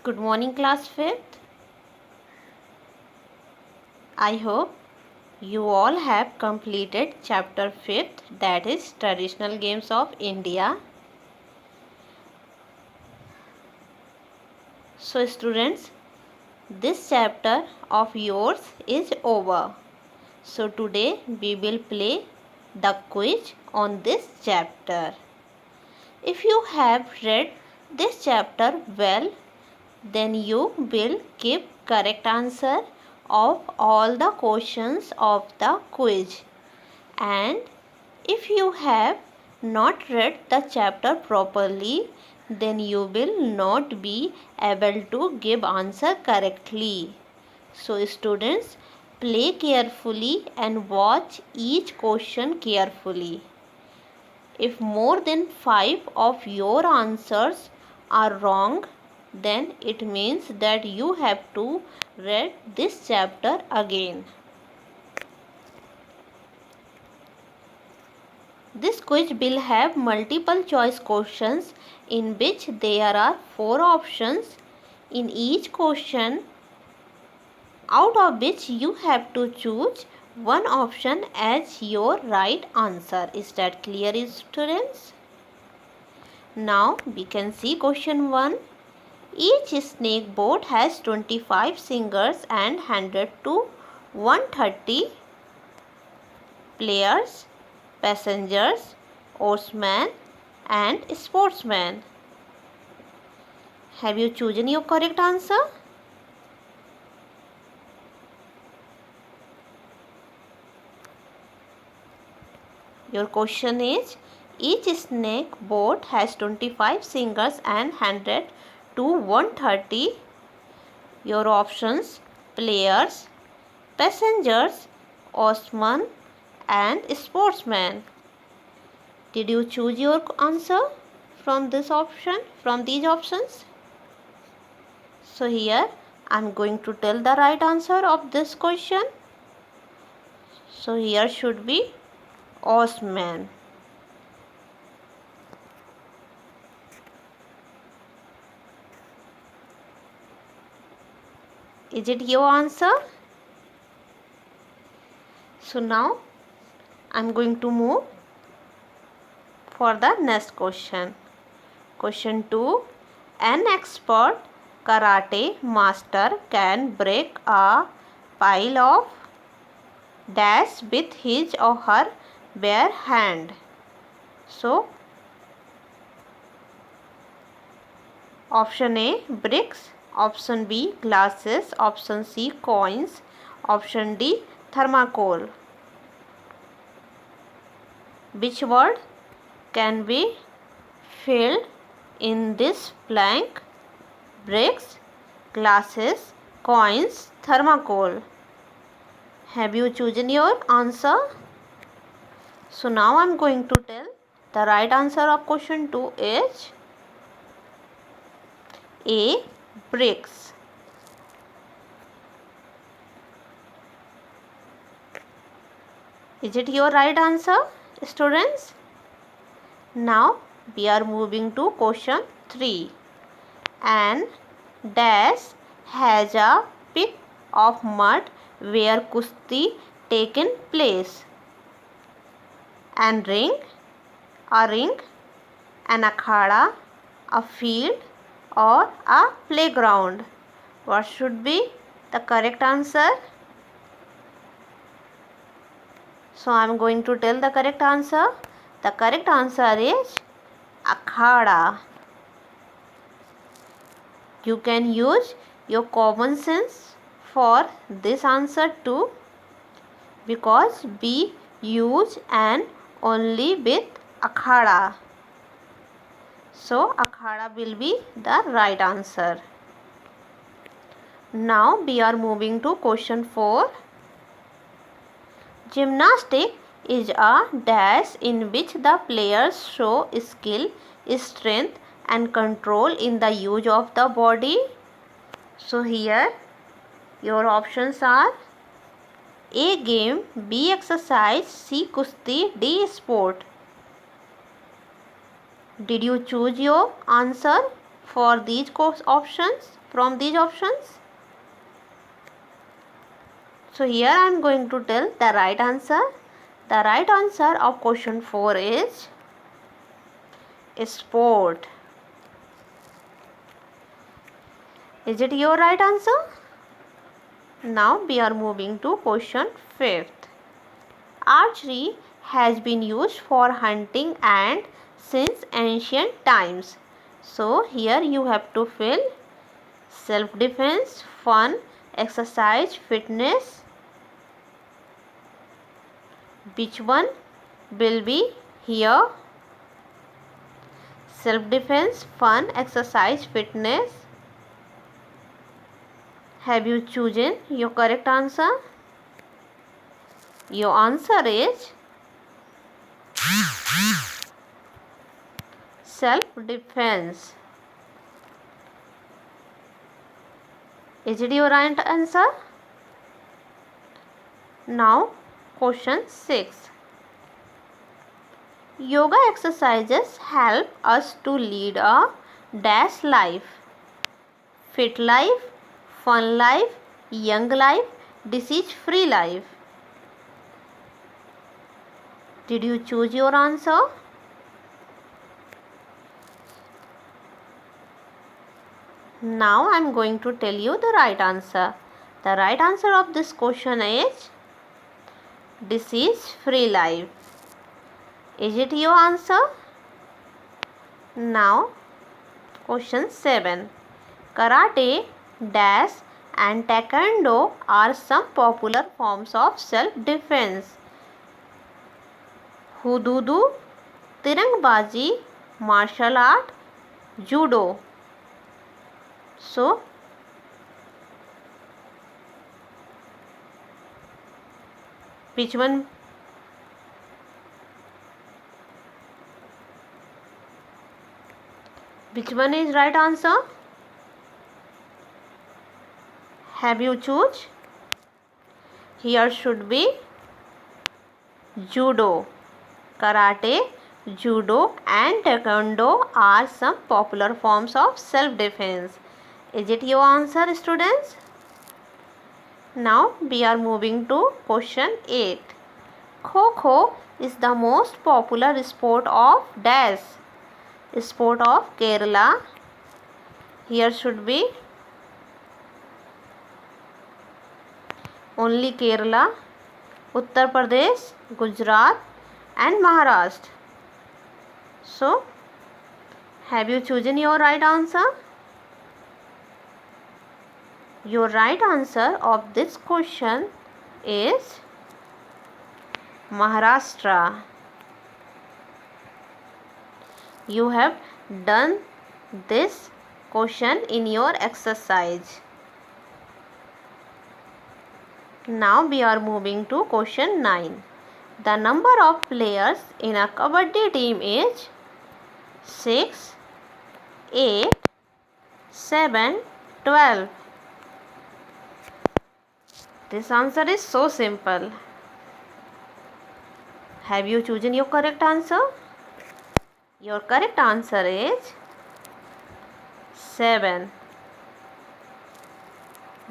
Good morning, class 5th. I hope you all have completed chapter 5th, that is Traditional Games of India. So students, this chapter of yours is over. So today we will play the quiz on this chapter. If you have read this chapter well, then you will give correct answer of all the questions of the quiz. And if you have not read the chapter properly, then you will not be able to give answer correctly. So students, play carefully and watch each question carefully. If more than 5 of your answers are wrong, then it means that you have to read this chapter again. This quiz will have multiple choice questions in which there are 4 options in each question, out of which you have to choose one option as your right answer. Is that clear, students? Now we can see question 1. Each snake boat has 25 singers and 100 to 130 players, passengers, oarsmen and sportsmen. Have you chosen your correct answer? Your question is, each snake boat has 25 singers and 100 to 130. Your options: players, passengers, oarsmen and sportsmen. Did you choose your answer from this option, from these options? So here I am going to tell the right answer of this question. So here should be oarsmen. Is it your answer? So now I am going to move for the next question. Question 2. An expert karate master can break a pile of dash with his or her bare hand. So option A, bricks. Option B, glasses. Option C, coins. Option D, thermocol. Which word can be filled in this blank? Bricks, glasses, coins, thermocol. Have you chosen your answer? So now I am going to tell the right answer of question 2 is A, bricks. Is it your right answer, students? Now we are moving to question 3. An dash has a pit of mud where kusti taken place. An ring, a ring, an akhada, a field or a playground. What should be the correct answer? So I am going to tell the correct answer. The correct answer is akhada. You can use your common sense for this answer too, because we use an only with akhada. So akhada will be the right answer. Now we are moving to question 4. Gymnastic is a dash in which the players show skill, strength and control in the use of the body. So here your options are A, game, B, exercise, C, kusti, D, sport. Did you choose your answer for these options, from these options? So here I am going to tell the right answer. The right answer of question 4 is sport. Is it your right answer? Now we are moving to question 5th. Archery has been used for hunting and since ancient times. So here you have to fill self-defense, fun, exercise, fitness. Which one will be here? Self-defense, fun, exercise, fitness. Have you chosen your correct answer? Your answer is self-defense. Is it your right answer? Now question 6. Yoga exercises help us to lead a dash life. Fit life, fun life, young life, disease-free life. Did you choose your answer? Now I am going to tell you the right answer. The right answer of this question is disease-free life. Is it your answer? Now question 7. Karate, dash and taekwondo are some popular forms of self-defense. Hududu, tirangbazi, martial art, judo. So which one? Which one is right answer? Have you choose? Here should be judo. Karate, judo and taekwondo are some popular forms of self-defense. Is it your answer, students? Now we are moving to question 8. Kho-Kho is the most popular sport of dash. Sport of Kerala. Here should be only Kerala, Uttar Pradesh, Gujarat and Maharashtra. So have you chosen your right answer? Your right answer of this question is Maharashtra. You have done this question in your exercise. Now we are moving to question 9. The number of players in a kabaddi team is 6, 8, 7, 12. This answer is so simple. Have you chosen your correct answer? Your correct answer is 7.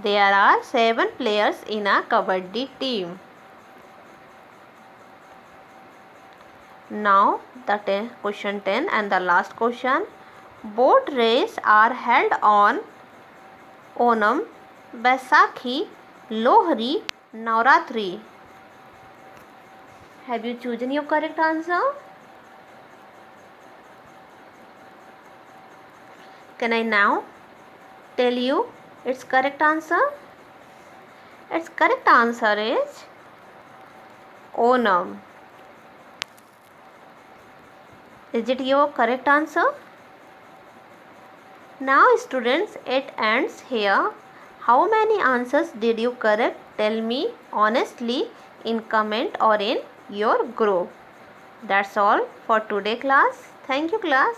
There are 7 players in a kabaddi team. Now the question 10 and the last question. Boat race are held on Onam, Baisakhi, Lohri, Navratri. Have you chosen your correct answer? Can I now tell you its correct answer? Its correct answer is Onam. Is it your correct answer? Now students, it ends here. How many answers did you correct? Tell me honestly in comment or in your group. That's all for today class. Thank you class.